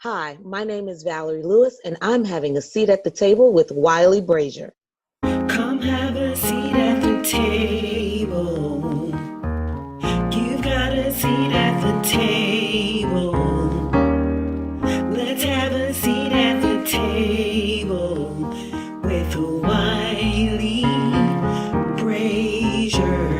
Hi, my name is Valerie Lewis, and I'm having a seat at the table with Wiley Brazier. Come have a seat at the table. You've got a seat at the table. Let's have a seat at the table with Wiley Brazier.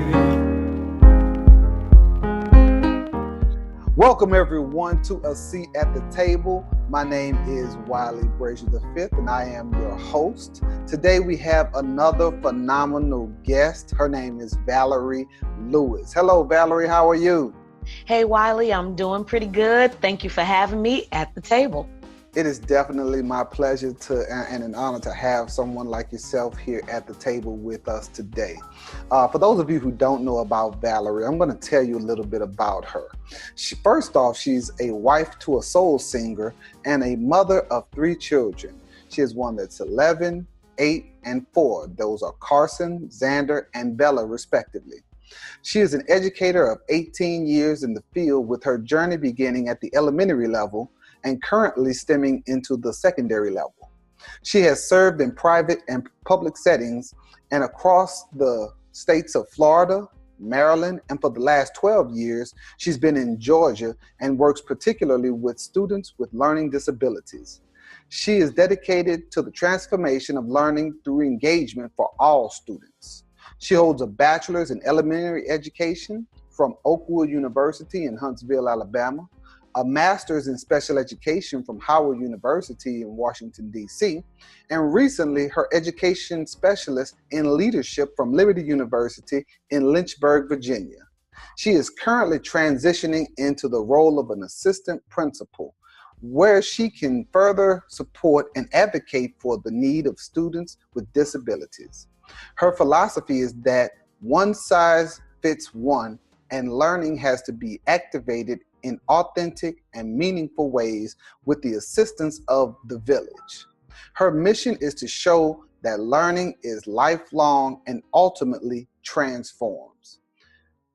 Welcome everyone to A Seat at the Table. My name is Wiley Brazier V, and I am your host. Today we have another phenomenal guest. Her name is Valerie Lewis. Hello, Valerie. How are you? Hey, Wiley. I'm doing pretty good. Thank you for having me at the table. It is definitely my pleasure and an honor to have someone like yourself here at the table with us today. For those of you who don't know about Valerie, I'm going to tell you a little bit about her. First off, she's a wife to a soul singer and a mother of 3 children. She has one that's 11, 8, and 4. Those are Carsyn, Xander, and Bella, respectively. She is an educator of 18 years in the field, with her journey beginning at the elementary level and currently stemming into the secondary level. She has served in private and public settings and across the states of Florida, Maryland, and for the last 12 years, she's been in Georgia and works particularly with students with learning disabilities. She is dedicated to the transformation of learning through engagement for all students. She holds a bachelor's in elementary education from Oakwood University in Huntsville, Alabama, a master's in special education from Howard University in Washington, D.C., and recently her education specialist in leadership from Liberty University in Lynchburg, Virginia. She is currently transitioning into the role of an assistant principal, where she can further support and advocate for the need of students with disabilities. Her philosophy is that one size fits one, and learning has to be activated in authentic and meaningful ways with the assistance of the village. Her mission is to show that learning is lifelong and ultimately transforms.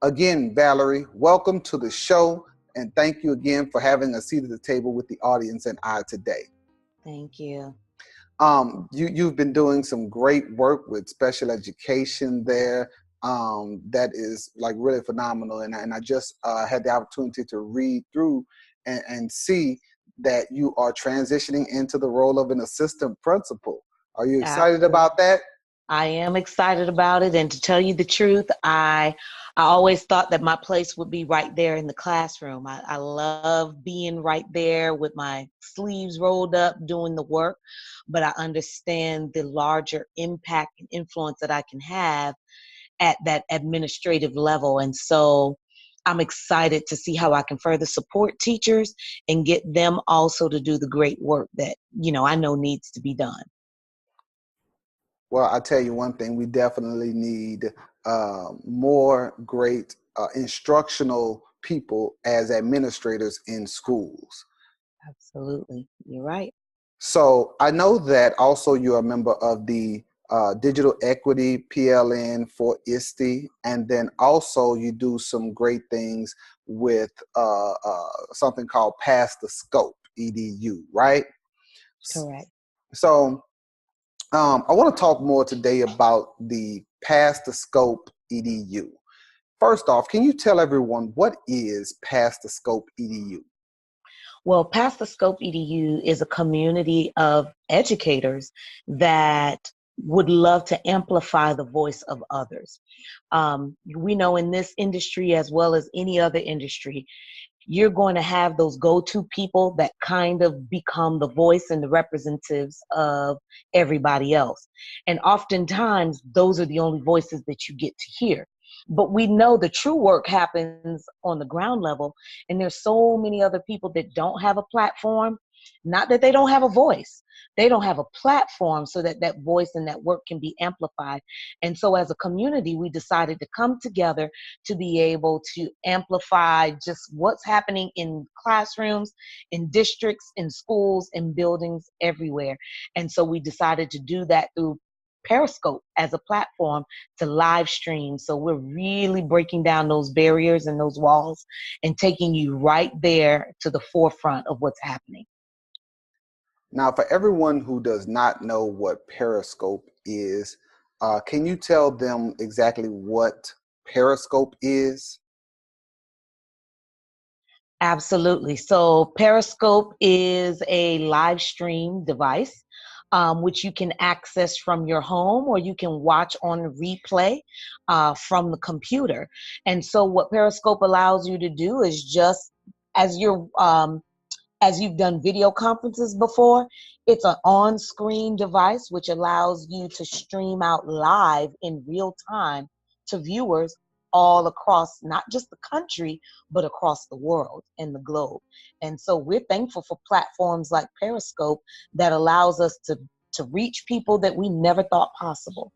Again, Valerie, welcome to the show, and thank you again for having a seat at the table with the audience and I today. Thank you. You've been doing some great work with special education there. That is like really phenomenal, and I just had the opportunity to read through and see that you are transitioning into the role of an assistant principal. Are you excited about that? I am excited about it, and to tell you the truth, I always thought that my place would be right there in the classroom. I love being right there with my sleeves rolled up doing the work, but I understand the larger impact and influence that I can have at that administrative level. And so I'm excited to see how I can further support teachers and get them also to do the great work that, I know needs to be done. Well, I'll tell you one thing, we definitely need more great instructional people as administrators in schools. Absolutely. You're right. So I know that also you're a member of the Digital Equity PLN for ISTE, and then also you do some great things with something called Pass the Scope EDU, right? Correct. So I want to talk more today about the Pass the Scope EDU. First off, can you tell everyone what is Pass the Scope EDU? Well, Pass the Scope EDU is a community of educators that would love to amplify the voice of others. We know in this industry, as well as any other industry, you're going to have those go-to people that kind of become the voice and the representatives of everybody else. And oftentimes, those are the only voices that you get to hear. But we know the true work happens on the ground level, and there's so many other people that don't have a platform. Not that they don't have a voice. They don't have a platform so that that voice and that work can be amplified. And so as a community, we decided to come together to be able to amplify just what's happening in classrooms, in districts, in schools, in buildings everywhere. And so we decided to do that through Periscope as a platform to live stream. So we're really breaking down those barriers and those walls and taking you right there to the forefront of what's happening. Now, for everyone who does not know what Periscope is, can you tell them exactly what Periscope is? Absolutely. So Periscope is a live stream device, which you can access from your home or you can watch on replay from the computer. And so what Periscope allows you to do is just as you're as you've done video conferences before, it's an on-screen device which allows you to stream out live in real time to viewers all across not just the country, but across the world and the globe. And so we're thankful for platforms like Periscope that allows us to reach people that we never thought possible.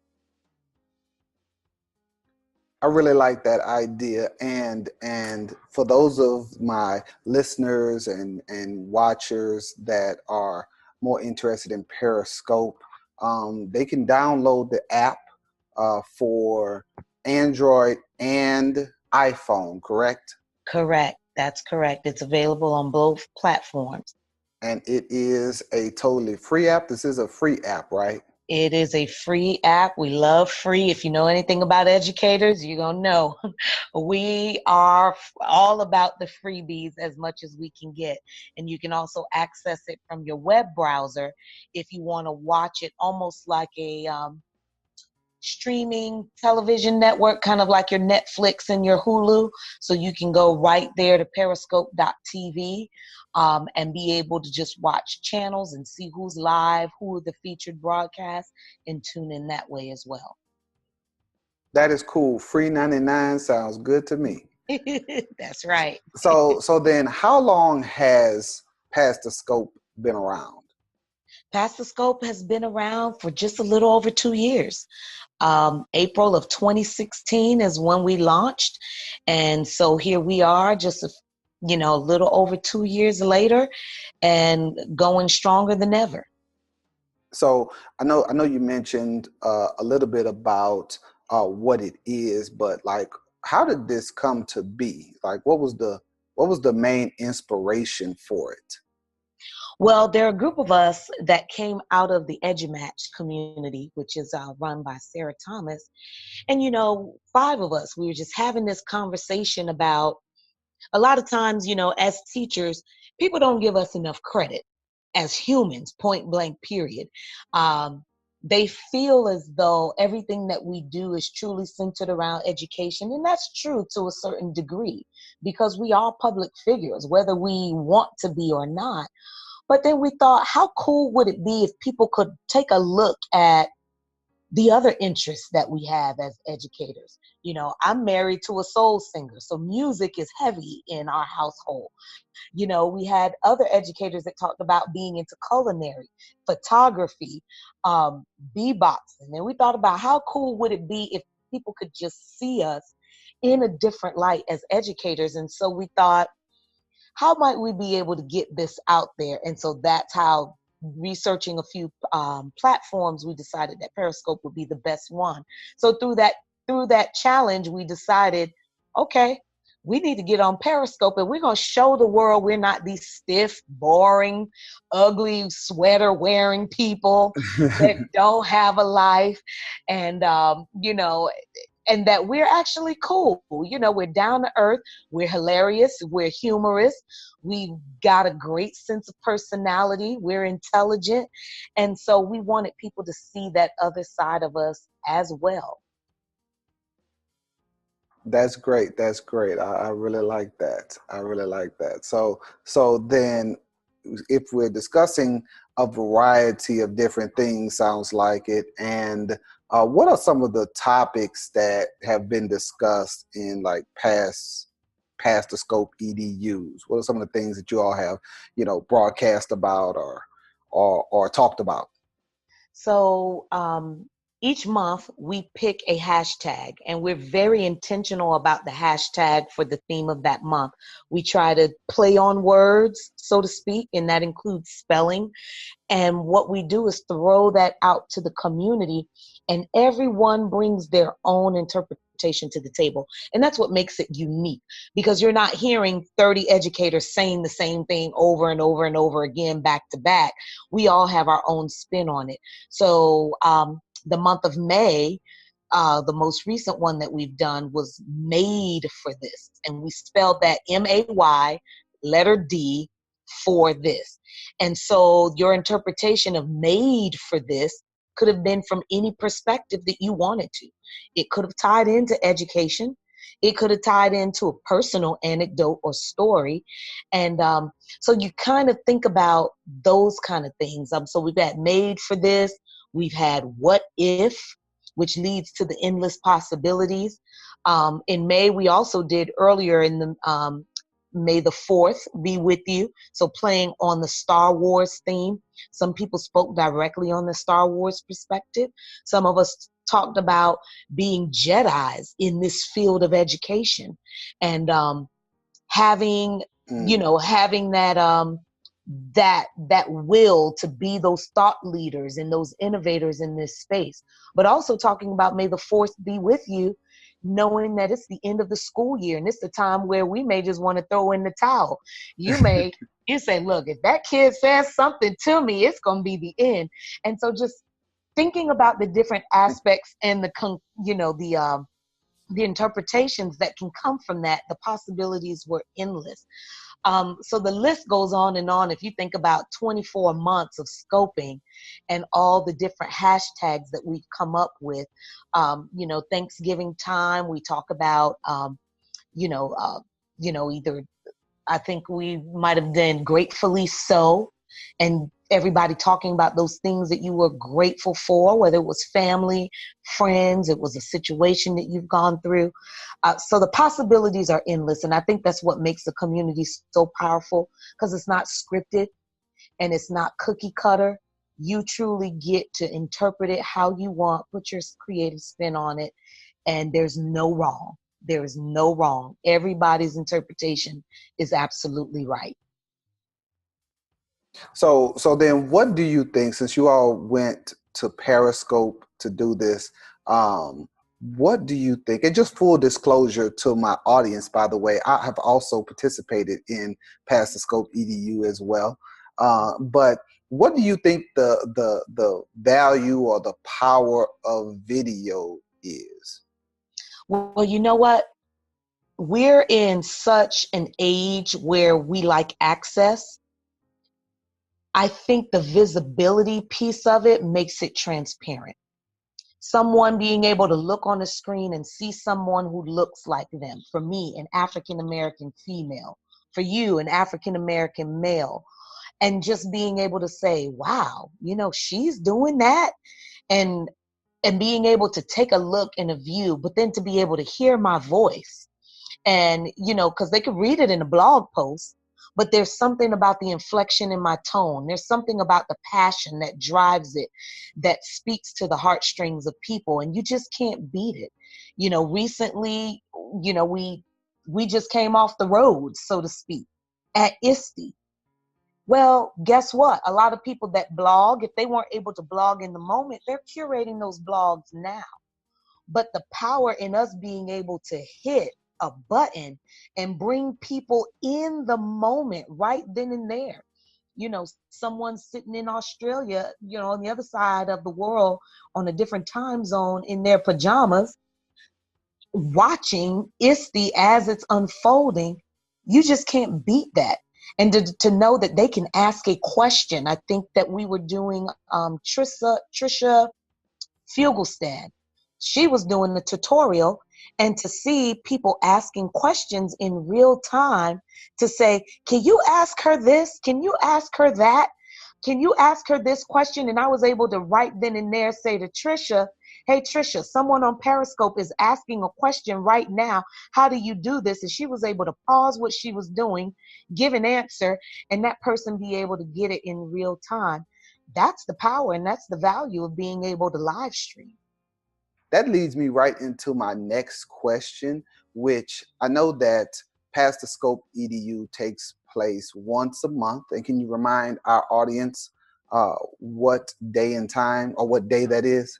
I really like that idea, and for those of my listeners and watchers that are more interested in Periscope, they can download the app for Android and iPhone, correct? Correct. That's correct. It's available on both platforms. And it is a totally free app. This is a free app, right? It is a free app. We love free. If you know anything about educators, you're going to know we are all about the freebies as much as we can get. And you can also access it from your web browser if you want to watch it almost like a streaming television network, kind of like your Netflix and your Hulu. So you can go right there to periscope.tv and be able to just watch channels and see who's live, who are the featured broadcasts, and tune in that way as well. That is cool. Free 99 sounds good to me. That's right. So then how long has Past the Scope been around? Past the Scope has been around for just a little over 2 years. April of 2016 is when we launched. And so here we are just a little over 2 years later and going stronger than ever. So I know you mentioned a little bit about what it is, but like, how did this come to be? Like, what was the main inspiration for it? Well, there are a group of us that came out of the EduMatch community, which is run by Sarah Thomas. And, 5 of us, we were just having this conversation about a lot of times, as teachers, people don't give us enough credit as humans, point blank, period. They feel as though everything that we do is truly centered around education. And that's true to a certain degree because we are public figures, whether we want to be or not. But then we thought, how cool would it be if people could take a look at the other interests that we have as educators? I'm married to a soul singer, so music is heavy in our household. We had other educators that talked about being into culinary, photography, beatboxing. And we thought about how cool would it be if people could just see us in a different light as educators. And so we thought, how might we be able to get this out there? And so that's how, researching a few platforms, we decided that Periscope would be the best one. So through that challenge, we decided, okay, we need to get on Periscope and we're going to show the world we're not these stiff, boring, ugly sweater wearing people that don't have a life. And, and that we're actually cool. We're down to earth. We're hilarious. We're humorous. We've got a great sense of personality. We're intelligent. And so we wanted people to see that other side of us as well. That's great. That's great. I really like that. I really like that. So then if we're discussing a variety of different things, sounds like it. And what are some of the topics that have been discussed in like past the Scope EDUs? What are some of the things that you all have, broadcast about or talked about? So each month we pick a hashtag, and we're very intentional about the hashtag for the theme of that month. We try to play on words, so to speak, and that includes spelling. And what we do is throw that out to the community, and everyone brings their own interpretation to the table. And that's what makes it unique, because you're not hearing 30 educators saying the same thing over and over and over again, back to back. We all have our own spin on it. So the month of May, the most recent one that we've done was Made for This. And we spelled that MAY, letter D, for this. And so your interpretation of Made for This could have been from any perspective that you wanted to. It could have tied into education. It could have tied into a personal anecdote or story. And so you kind of think about those kind of things. So we've had Made for This. We've had What If, which leads to the endless possibilities. In May, we also did earlier in the May the 4th be with you. So playing on the Star Wars theme. Some people spoke directly on the Star Wars perspective. Some of us talked about being Jedis in this field of education, and having, having that will to be those thought leaders and those innovators in this space. But also talking about May the 4th be with you, knowing that it's the end of the school year, and it's the time where we may just want to throw in the towel. You say, look, if that kid says something to me, it's going to be the end. And so just thinking about the different aspects and the interpretations that can come from that, the possibilities were endless. So the list goes on and on. If you think about 24 months of scoping and all the different hashtags that we've come up with, Thanksgiving time, we talk about, either, I think we might have done Gratefully So, and everybody talking about those things that you were grateful for, whether it was family, friends, it was a situation that you've gone through. So the possibilities are endless. And I think that's what makes the community so powerful, because it's not scripted and it's not cookie cutter. You truly get to interpret it how you want, put your creative spin on it, and there's no wrong. There is no wrong. Everybody's interpretation is absolutely right. So then what do you think, since you all went to Periscope to do this, what do you think? And just full disclosure to my audience, by the way, I have also participated in Pass the Scope EDU as well. But what do you think the value or the power of video is? Well, you know what? We're in such an age where we like access. I think the visibility piece of it makes it transparent. Someone being able to look on the screen and see someone who looks like them. For me, an African-American female. For you, an African-American male. And just being able to say, wow, she's doing that. And being able to take a look and a view, but then to be able to hear my voice. And, because they could read it in a blog post, but there's something about the inflection in my tone. There's something about the passion that drives it, that speaks to the heartstrings of people, and you just can't beat it. Recently, we just came off the road, so to speak, at ISTE. Well, guess what? A lot of people that blog, if they weren't able to blog in the moment, they're curating those blogs now. But the power in us being able to hit a button and bring people in the moment right then and there. Someone sitting in Australia, on the other side of the world on a different time zone in their pajamas, watching ISTE as it's unfolding, you just can't beat that. And to know that they can ask a question. I think that we were doing Trisha Fugelstad. She was doing the tutorial, and to see people asking questions in real time, to say, can you ask her this? Can you ask her that? Can you ask her this question? And I was able to right then and there say to Trisha, hey, Trisha, someone on Periscope is asking a question right now. How do you do this? And she was able to pause what she was doing, give an answer, and that person be able to get it in real time. That's the power, and that's the value of being able to live stream. That leads me right into my next question, which I know that Pass the Scope EDU takes place once a month. And can you remind our audience what day and time, or what day that is?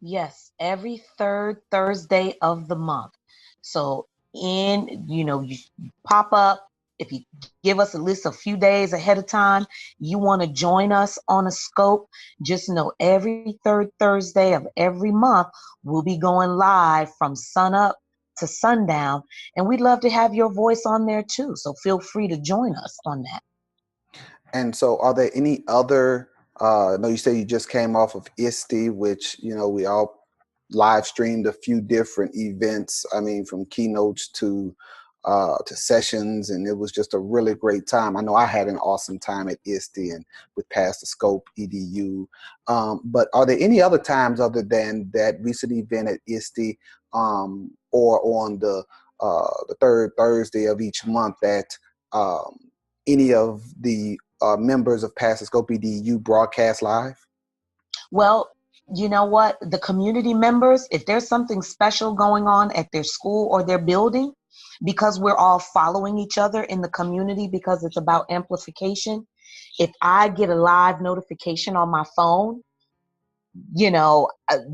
Yes, every third Thursday of the month. So you pop up. If you give us at least a few days ahead of time, you want to join us on a scope, just know every third Thursday of every month, we'll be going live from sun up to sundown. And we'd love to have your voice on there too. So feel free to join us on that. And so, are there any other? I know you say you just came off of ISTE, which we all live streamed a few different events. I mean, from keynotes to sessions, and it was just a really great time. I know I had an awesome time at ISTE and with Past the Scope Edu. But are there any other times other than that recent event at ISTE, or on the third Thursday of each month that any of the members of Past the Scope Edu broadcast live? Well, you know what? The community members, if there's something special going on at their school or their building, because we're all following each other in the community because it's about amplification, if I get a live notification on my phone,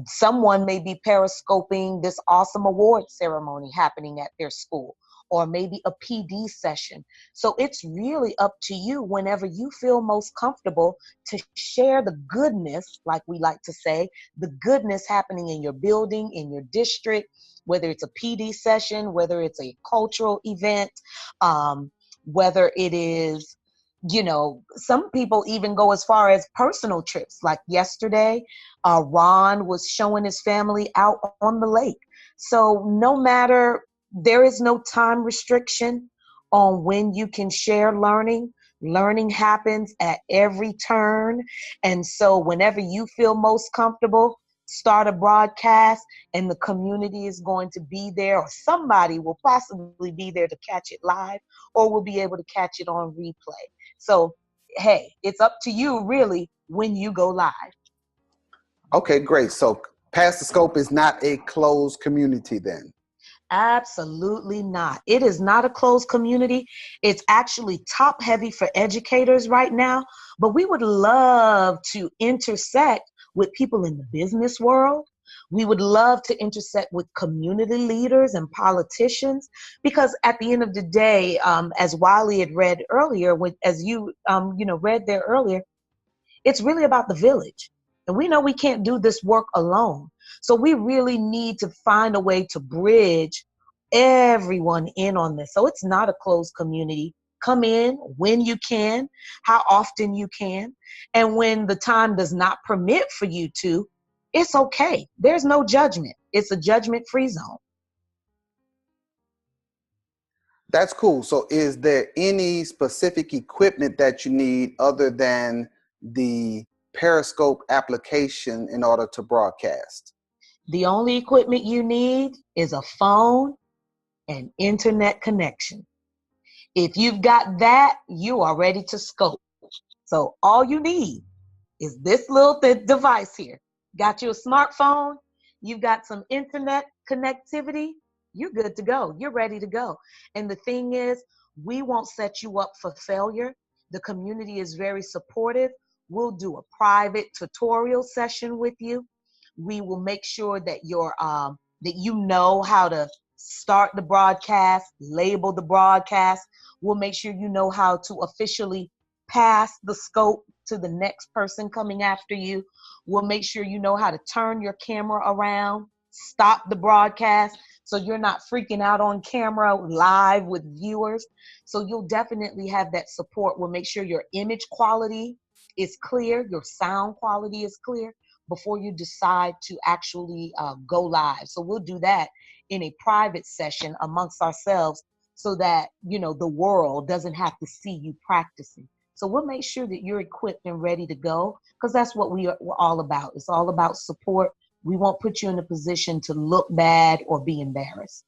someone may be periscoping this awesome award ceremony happening at their school, or maybe a PD session. So it's really up to you whenever you feel most comfortable to share the goodness, like we like to say, the goodness happening in your building, in your district, whether it's a PD session, whether it's a cultural event, whether it is, some people even go as far as personal trips. Like yesterday, Ron was showing his family out on the lake. So no matter, there is no time restriction on when you can share learning. Learning happens at every turn. And so whenever you feel most comfortable, start a broadcast, and the community is going to be there, or somebody will possibly be there to catch it live, or will be able to catch it on replay. So, hey, it's up to you really when you go live. Okay, great. So Past the Scope is not a closed community then? Absolutely not. It is not a closed community. It's actually top heavy for educators right now, but we would love to intersect with people in the business world. We would love to intersect with community leaders and politicians, because at the end of the day, as Wiley had read earlier, as you read there earlier, it's really about the village. And we know we can't do this work alone. So we really need to find a way to bridge everyone in on this. So it's not a closed community. Come in when you can, how often you can. And when the time does not permit for you to, it's okay. There's no judgment. It's a judgment-free zone. That's cool. So is there any specific equipment that you need other than the Periscope application in order to broadcast? The only equipment you need is a phone and internet connection. If you've got that, you are ready to scope. So all you need is this little device here. Got you a smartphone, you've got some internet connectivity, you're good to go. You're ready to go. And the thing is, we won't set you up for failure. The community is very supportive. We'll do a private tutorial session with you. We will make sure that that you know how to start the broadcast, label the broadcast. We'll make sure you know how to officially pass the scope to the next person coming after you. We'll make sure you know how to turn your camera around, stop the broadcast, so you're not freaking out on camera live with viewers. So you'll definitely have that support. We'll make sure your image quality is clear, your sound quality is clear before you decide to actually go live. So we'll do that in a private session amongst ourselves, so that, the world doesn't have to see you practicing. So we'll make sure that you're equipped and ready to go, because that's what we're all about. It's all about support. We won't put you in a position to look bad or be embarrassed.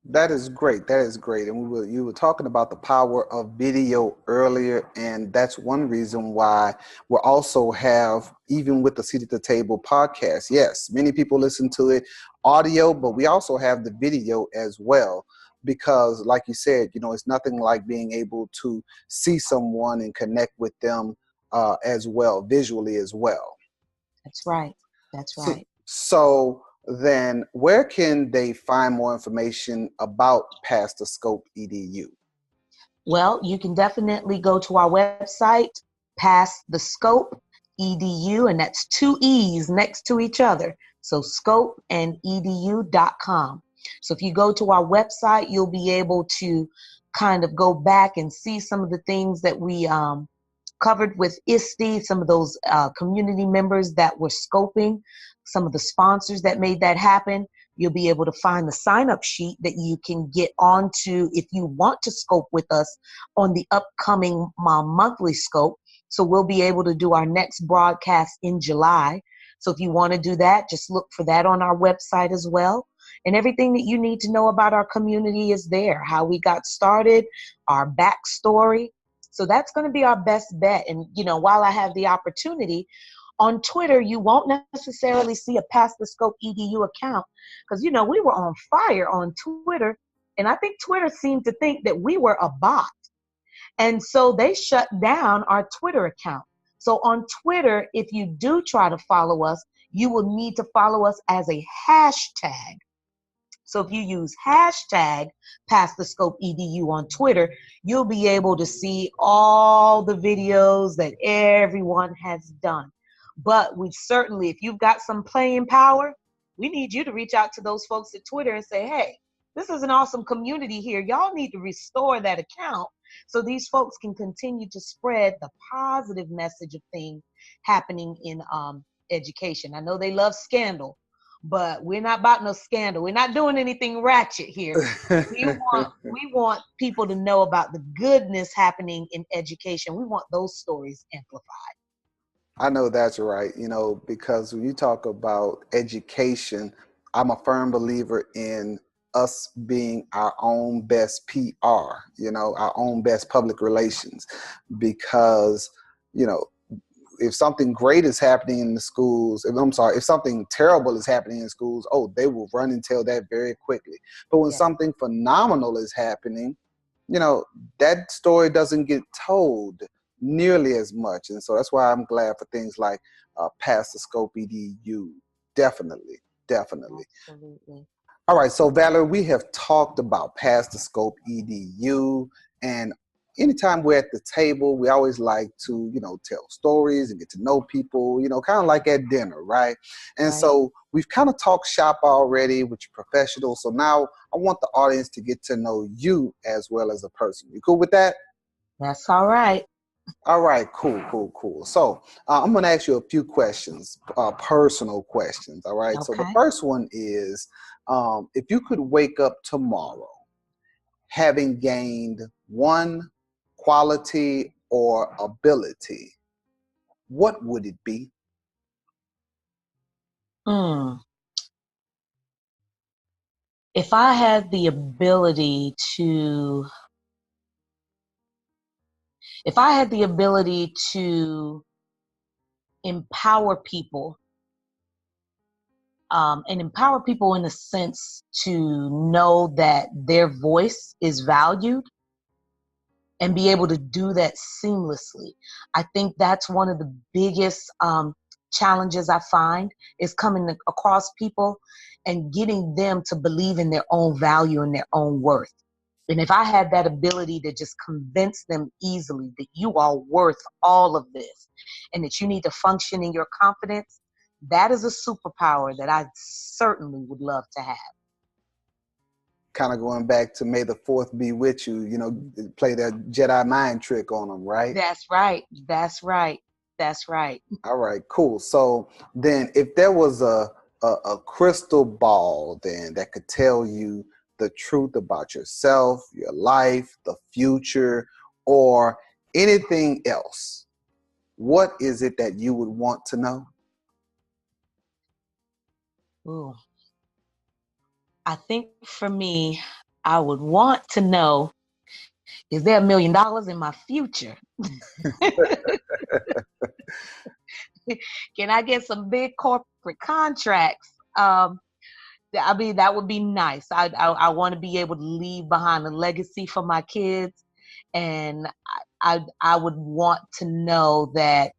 That is great. That is great. And you were talking about the power of video earlier, and that's one reason why we also have, even with the Seat at the Table podcast, yes, many people listen to it audio, but we also have the video as well, because like you said, it's nothing like being able to see someone and connect with them as well, visually as well. That's right. That's right. So then where can they find more information about Pass the Scope EDU? Well, you can definitely go to our website, Pass the Scope Edu, and that's two E's next to each other. So scope and edu.com. So if you go to our website, you'll be able to kind of go back and see some of the things that we covered with ISTE, some of those community members that were scoping, some of the sponsors that made that happen. You'll be able to find the sign-up sheet that you can get onto if you want to scope with us on the upcoming monthly scope. So we'll be able to do our next broadcast in July. So if you want to do that, just look for that on our website as well. And everything that you need to know about our community is there, how we got started, our backstory. So that's going to be our best bet. And, you know, while I have the opportunity, on Twitter, you won't necessarily see a Pass the Scope EDU account because, you know, we were on fire on Twitter. And I think Twitter seemed to think that we were a bot. And so they shut down our Twitter account. So on Twitter, if you do try to follow us, you will need to follow us as a hashtag. So if you use hashtag Pass the Scope EDU on Twitter, you'll be able to see all the videos that everyone has done. But we certainly, if you've got some playing power, we need you to reach out to those folks at Twitter and say, hey, this is an awesome community here. Y'all need to restore that account so these folks can continue to spread the positive message of things happening in education. I know they love scandal, but we're not about no scandal. We're not doing anything ratchet here. We want people to know about the goodness happening in education. We want those stories amplified. I know that's right, you know, because when you talk about education, I'm a firm believer in us being our own best PR, you know, our own best public relations, because, you know, if something great is happening in the schools, if something terrible is happening in schools, oh, they will run and tell that very quickly. But when something phenomenal is happening, you know, that story doesn't get told nearly as much. And so that's why I'm glad for things like Pass the Scope EDU. Definitely. Absolutely. All right, so Valerie, we have talked about Pass the Scope EDU, and anytime we're at the table, we always like to, you know, tell stories and get to know people, you know, kind of like at dinner, right? And so we've kind of talked shop already with your professional. So now I want the audience to get to know you as well as a person. You cool with that? That's all right. All right, cool. So I'm going to ask you a few questions, personal questions. All right. Okay. So the first one is, if you could wake up tomorrow having gained one quality or ability, what would it be? If I had the ability to empower people, and empower people in a sense to know that their voice is valued and be able to do that seamlessly. I think that's one of the biggest challenges I find is coming across people and getting them to believe in their own value and their own worth. And if I had that ability to just convince them easily that you are worth all of this and that you need to function in your confidence, that is a superpower that I certainly would love to have. Kind of going back to May the 4th be with you, you know, play that Jedi mind trick on them, right? That's right. All right, cool. So then if there was a crystal ball then that could tell you the truth about yourself, your life, the future, or anything else, what is it that you would want to know? Ooh. I think for me, I would want to know, is there $1 million in my future? Can I get some big corporate contracts? I mean, that would be nice. I want to be able to leave behind a legacy for my kids. And I would want to know that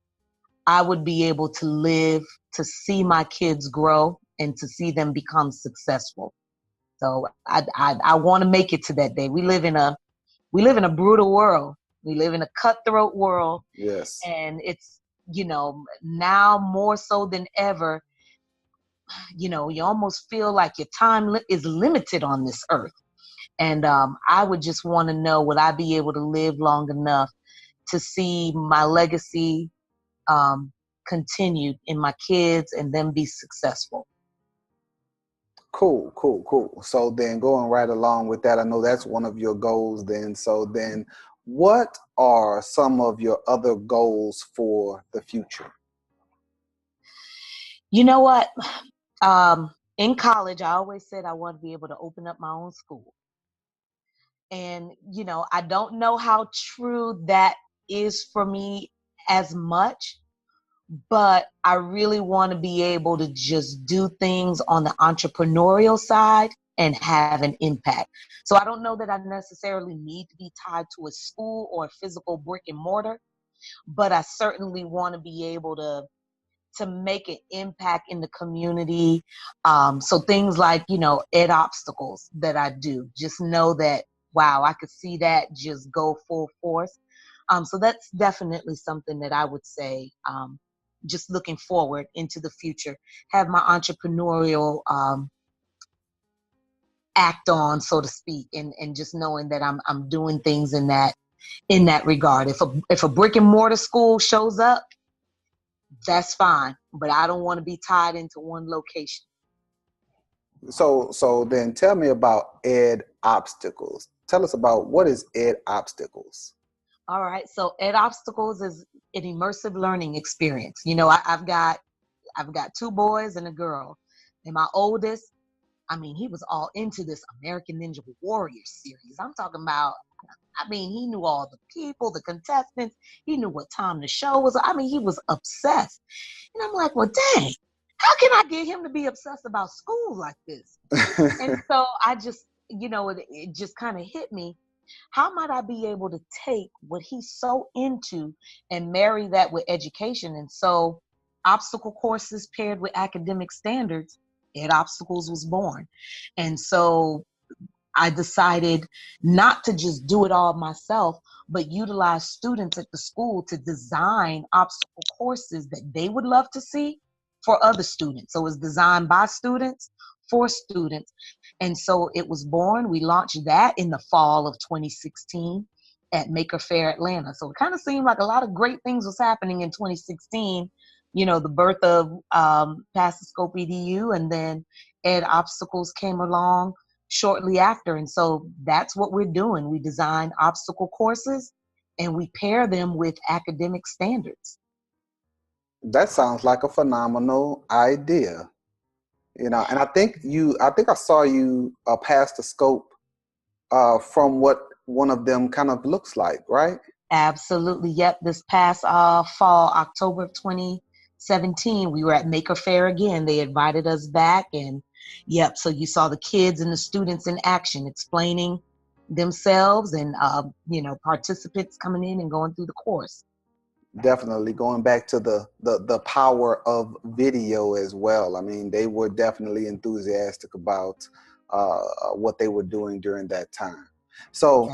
I would be able to live to see my kids grow and to see them become successful. So I want to make it to that day. We live in a brutal world. We live in a cutthroat world. Yes. And it's, now more so than ever, you almost feel like your time is limited on this earth. And I would just want to know, would I be able to live long enough to see my legacy continued in my kids and them be successful? Cool. So then going right along with that, I know that's one of your goals then. So then what are some of your other goals for the future? You know what? In college, I always said I want to be able to open up my own school. And, I don't know how true that is for me as much, but I really want to be able to just do things on the entrepreneurial side and have an impact. So I don't know that I necessarily need to be tied to a school or a physical brick and mortar, but I certainly want to be able to make an impact in the community. So things like, ed obstacles that I do, just know that, wow, I could see that just go full force. So that's definitely something that I would say, just looking forward into the future, have my entrepreneurial act on, so to speak, and just knowing that I'm doing things in that regard. If a brick and mortar school shows up, that's fine, but I don't want to be tied into one location. So then tell me about ed obstacles. Tell us about what is ed obstacles. All right. So ed obstacles is an immersive learning experience. I've got 2 boys and a girl, and my oldest, he was all into this American Ninja Warrior series. I'm talking about, he knew all the people, the contestants. He knew what time the show was. He was obsessed. And I'm like, well, dang, how can I get him to be obsessed about school like this? And so I just, it just kind of hit me. How might I be able to take what he's so into and marry that with education? And so obstacle courses paired with academic standards, ed obstacles was born. And so I decided not to just do it all myself, but utilize students at the school to design obstacle courses that they would love to see for other students. So it's designed by students for students. And so it was born. We launched that in the fall of 2016 at Maker Faire Atlanta. So it kind of seemed like a lot of great things was happening in 2016. The birth of Pass the Scope Edu, and then ed obstacles came along shortly after. And so that's what we're doing. We design obstacle courses and we pair them with academic standards. That sounds like a phenomenal idea. And I think I saw you pass the scope from what one of them kind of looks like, right? Absolutely. Yep. This past fall, October of 2017, we were at Maker Faire again. They invited us back, and yep. So you saw the kids and the students in action, explaining themselves, and participants coming in and going through the course. Definitely going back to the power of video as well. They were definitely enthusiastic about what they were doing during that time. So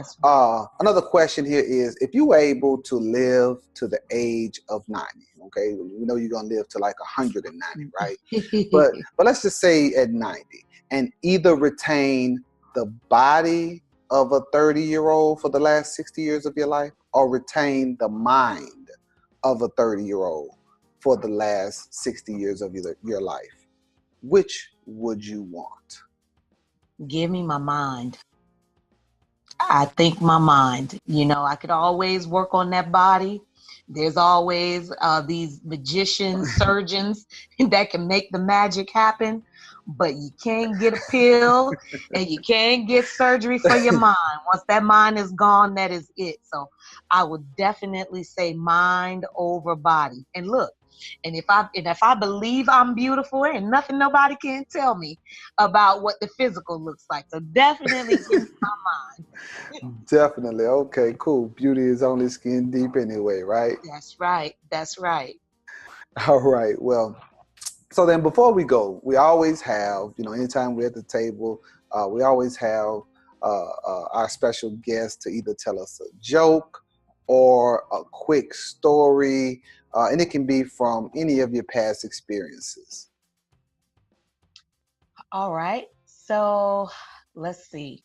another question here is, if you were able to live to the age of 90, okay, we know you're going to live to like 190, right? but let's just say at 90, and either retain the body of a 30-year-old for the last 60 years of your life, or retain the mind of a 30-year-old for the last 60 years of your life, which would you want? Give me my mind. I think my mind. I could always work on that body. There's always these magicians, surgeons that can make the magic happen, but you can't get a pill and you can't get surgery for your mind. Once that mind is gone, that is it. So I would definitely say mind over body. And look, and if I believe I'm beautiful, ain't nothing nobody can tell me about what the physical looks like. So definitely give me my mind. Definitely. Okay, cool. Beauty is only skin deep anyway, right? That's right. That's right. All right. Well, So then before we go, we always have, anytime we're at the table, we always have our special guest to either tell us a joke or a quick story, and it can be from any of your past experiences. All right. So let's see.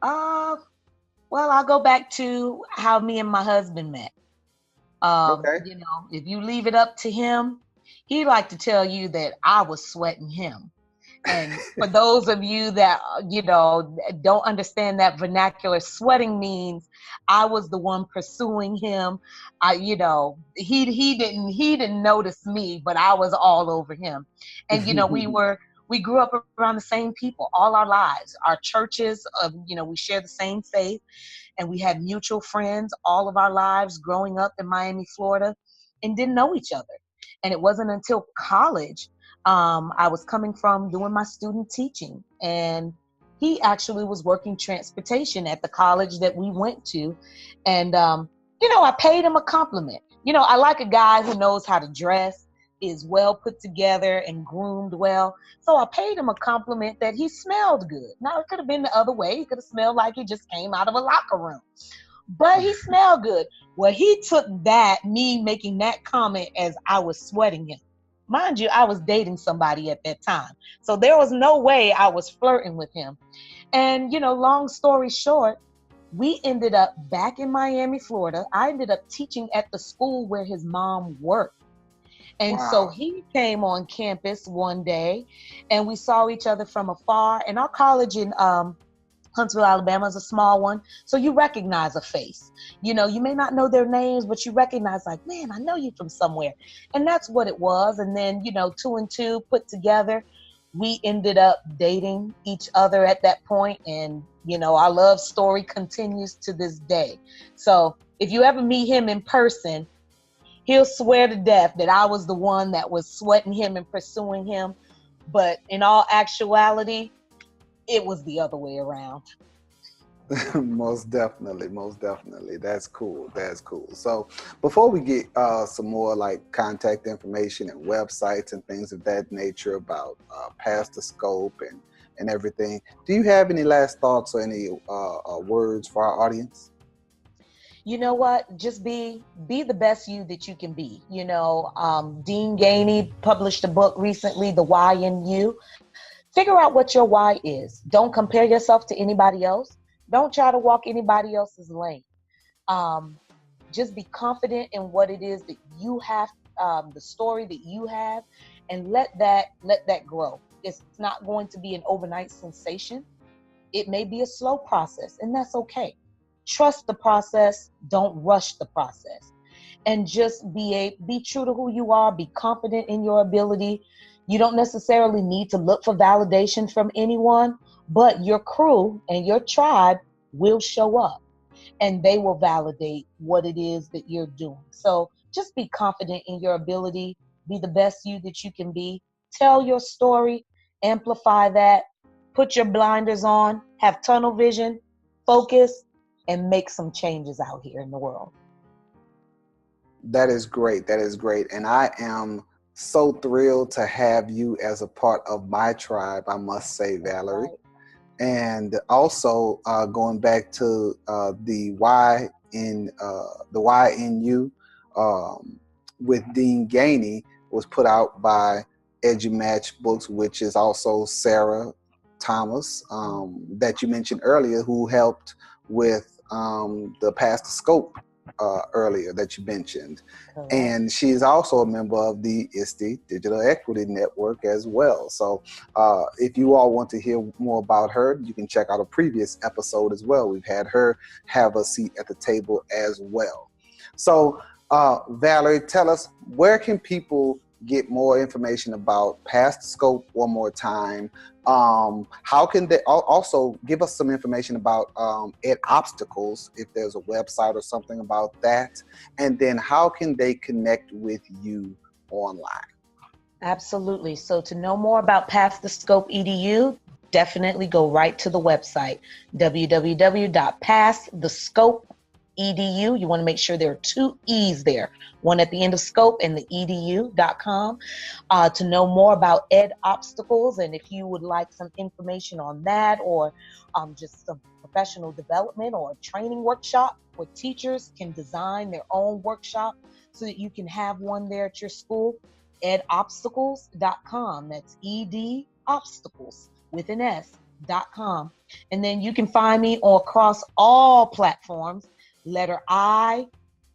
Well, I'll go back to how me and my husband met. Okay. If you leave it up to him, he like to tell you that I was sweating him. And for those of you that, don't understand that vernacular, sweating means I was the one pursuing him. He didn't notice me, but I was all over him. And, we grew up around the same people all our lives. Our churches, we share the same faith, and we had mutual friends all of our lives growing up in Miami, Florida, and didn't know each other. And it wasn't until college I was coming from doing my student teaching, and he actually was working transportation at the college that we went to. And, I paid him a compliment. I like a guy who knows how to dress, is well put together and groomed well. So I paid him a compliment that he smelled good. Now, it could have been the other way. He could have smelled like he just came out of a locker room, but he smelled good. Well, he took me making that comment, as I was sweating him. Mind you, I was dating somebody at that time, so there was no way I was flirting with him. And, long story short, we ended up back in Miami, Florida. I ended up teaching at the school where his mom worked. And Wow. So he came on campus one day, and we saw each other from afar. And our college in Huntsville, Alabama is a small one, so you recognize a face. You may not know their names, but you recognize, like, man, I know you from somewhere. And that's what it was. And then, 2 and 2 put together, we ended up dating each other at that point. And, our love story continues to this day. So if you ever meet him in person, he'll swear to death that I was the one that was sweating him and pursuing him. But in all actuality, it was the other way around. Most definitely. That's cool. So before we get some more like contact information and websites and things of that nature about Past the Scope and everything, do you have any last thoughts or any words for our audience? You know what? Just be the best you that you can be. Dean Gainey published a book recently, The Why in You. Figure out what your why is. Don't compare yourself to anybody else. Don't try to walk anybody else's lane. Just be confident in what it is that you have, the story that you have, and let that grow. It's not going to be an overnight sensation. It may be a slow process, and that's okay. Trust the process. Don't rush the process. And just be true to who you are. Be confident in your ability. You don't necessarily need to look for validation from anyone, but your crew and your tribe will show up, and they will validate what it is that you're doing. So just be confident in your ability. Be the best you that you can be. Tell your story. Amplify that. Put your blinders on. Have tunnel vision. Focus. And make some changes out here in the world. That is great. And I am so thrilled to have you as a part of my tribe, I must say, Valerie. Right. And also going back to the why in you with Dean Gainey was put out by EduMatch Books, which is also Sarah Thomas that you mentioned earlier, who helped with the Past the Scope earlier that you mentioned. Oh. And she is also a member of the ISTE Digital Equity Network as well. So if you all want to hear more about her, you can check out a previous episode as well. We've had her have a seat at the table as well. So Valerie, tell us, where can people get more information about Past the Scope one more time? How can they also give us some information about Ed Obstacles, if there's a website or something about that? And then how can they connect with you online? Absolutely. So to know more about Past the Scope EDU, definitely go right to the website, www.pastthescope, Edu. You want to make sure there are 2 E's there, one at the end of Scope and the edu.com, to know more about Ed Obstacles. And if you would like some information on that, or just some professional development or a training workshop where teachers can design their own workshop so that you can have one there at your school, edobstacles.com. That's ED Obstacles with an S.com. And then you can find me across all platforms. Letter I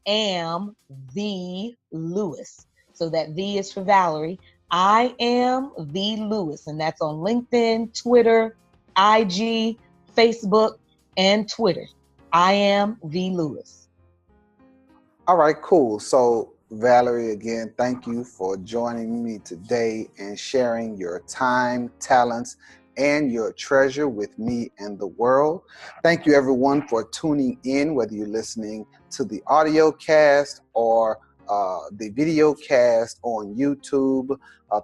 am the Lewis. So that V is for Valerie. I am the Lewis. And that's on LinkedIn, Twitter, IG, Facebook, and Twitter. I am the Lewis. All right, cool. So Valerie, again, thank you for joining me today and sharing your time, talents, and your treasure with me and the world. Thank you everyone for tuning in, whether you're listening to the audio cast or the video cast on YouTube.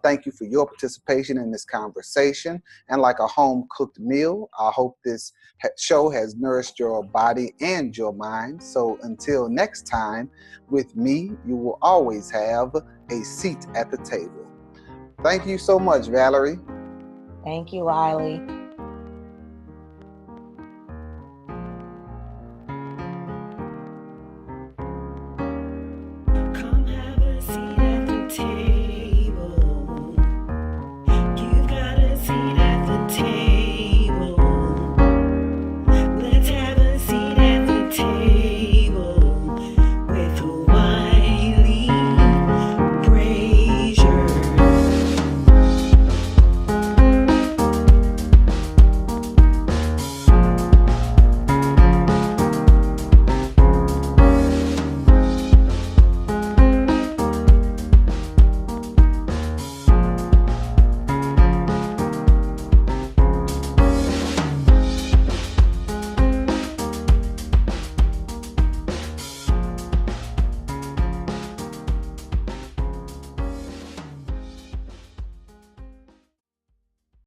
Thank you for your participation in this conversation. And like a home-cooked meal, I hope this show has nourished your body and your mind. So until next time, with me, you will always have a seat at the table. Thank you so much, Valerie. Thank you, Wiley.